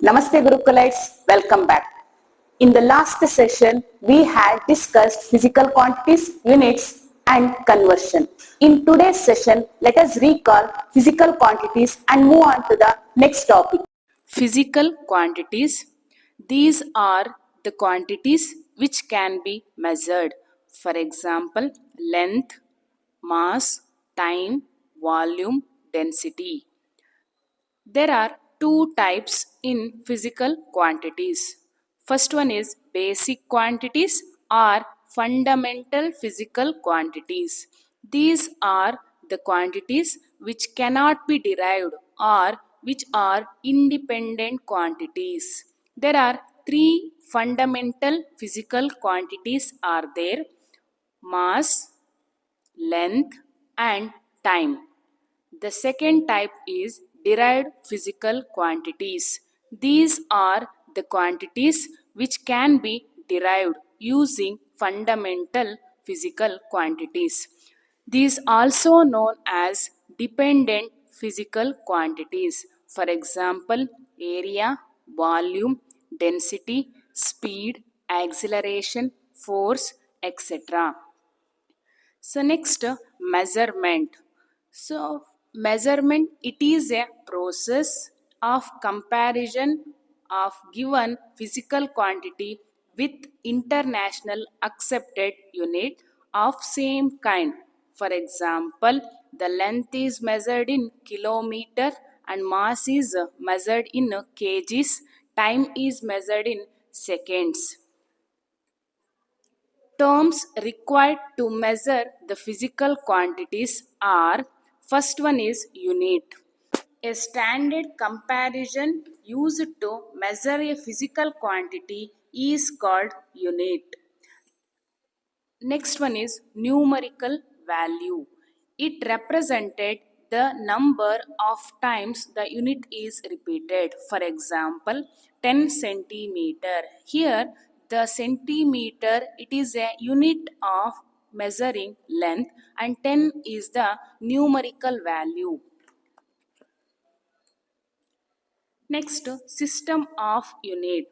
Namaste Gurukulites, welcome back. In the last session, we had discussed physical quantities, units and conversion. In today's session, let us recall physical quantities and move on to the next topic. Physical quantities. These are the quantities which can be measured. For example, length, mass, time, volume, density. There are two types in physical quantities. First one is basic quantities or fundamental physical quantities. These are the quantities which cannot be derived or which are independent quantities. There are three fundamental physical quantities are there: mass, length and time. The second type is derived physical quantities. These are the quantities which can be derived using fundamental physical quantities. These also known as dependent physical quantities. For example, area, volume, density, speed, acceleration, force, etc. So next, measurement. So measurement, it is a process of comparison of given physical quantity with international accepted unit of same kind. For example, the length is measured in kilometer and mass is measured in kgs. Time is measured in seconds. Terms required to measure the physical quantities are: first one is unit. A standard comparison used to measure a physical quantity is called unit. Next one is numerical value. It represented the number of times the unit is repeated. For example, 10 centimeter. Here the centimeter, it is a unit of measuring length and 10 is the numerical value. Next, system of unit.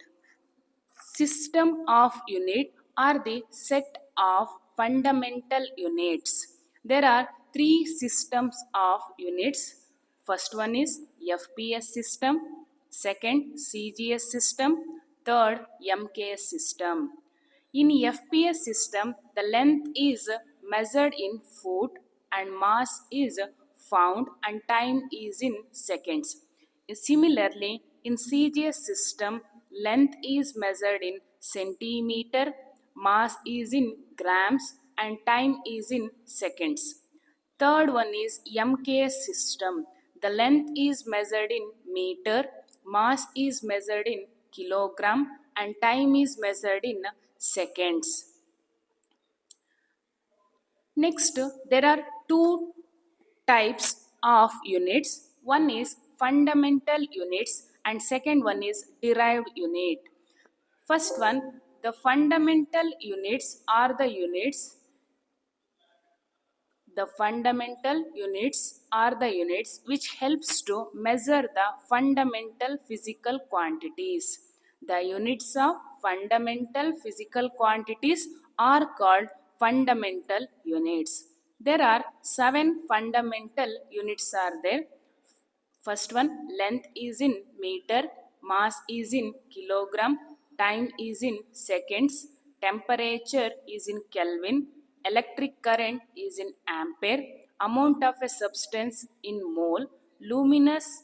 System of unit are the set of fundamental units. There are three systems of units. First one is FPS system, second CGS system, third MKS system. In FPS system, the length is measured in foot and mass is found and time is in seconds. Similarly, in CGS system, length is measured in centimeter, mass is in grams and time is in seconds. Third one is MKS system. The length is measured in meter, mass is measured in kilogram and time is measured in seconds. Next, there are two types of units. One is fundamental units and second one is derived unit. First one, the fundamental units are the units. The fundamental units are the units which helps to measure the fundamental physical quantities. The units of fundamental physical quantities are called fundamental units. There are 7 fundamental units are there. First one, length is in meter, mass is in kilogram, time is in seconds, temperature is in Kelvin, electric current is in ampere, amount of a substance in mole, luminous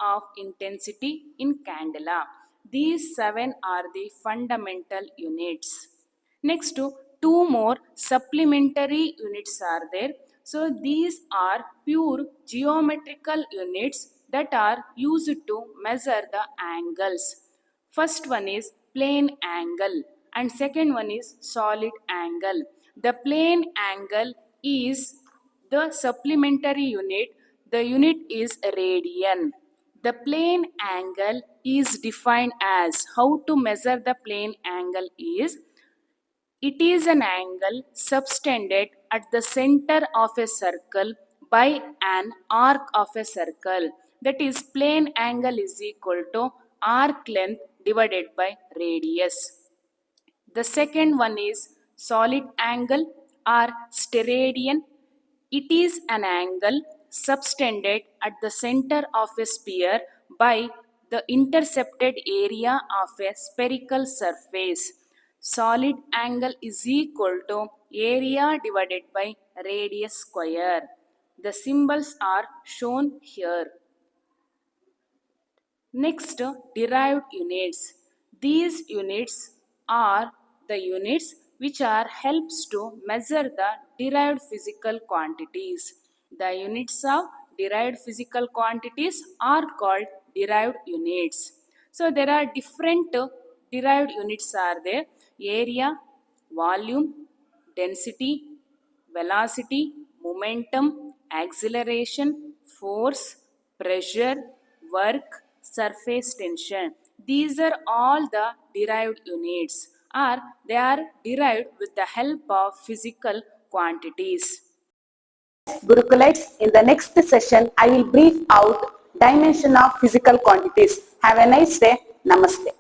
of intensity in candela. These 7 are the fundamental units. Next, two more supplementary units are there. So these are pure geometrical units that are used to measure the angles. First one is plane angle and second one is solid angle. The plane angle is the supplementary unit. The unit is radian. The plane angle is defined as, how to measure the plane angle is, it is an angle subtended at the center of a circle by an arc of a circle. that is plane angle is equal to arc length divided by radius. The second one is solid angle or steradian. It is an angle subtended at the center of a sphere by the intercepted area of a spherical surface. Solid angle is equal to area divided by radius square. The symbols are shown here. Next, derived units. These units are the units which are helps to measure the derived physical quantities. The units of derived physical quantities are called derived units. So there are different derived units are there: area, volume, density, velocity, momentum, acceleration, force, pressure, work, surface tension. These are all the derived units, or they are derived with the help of physical quantities. Gurukulites, in the next session, I will brief out dimension of physical quantities. Have a nice day. Namaste.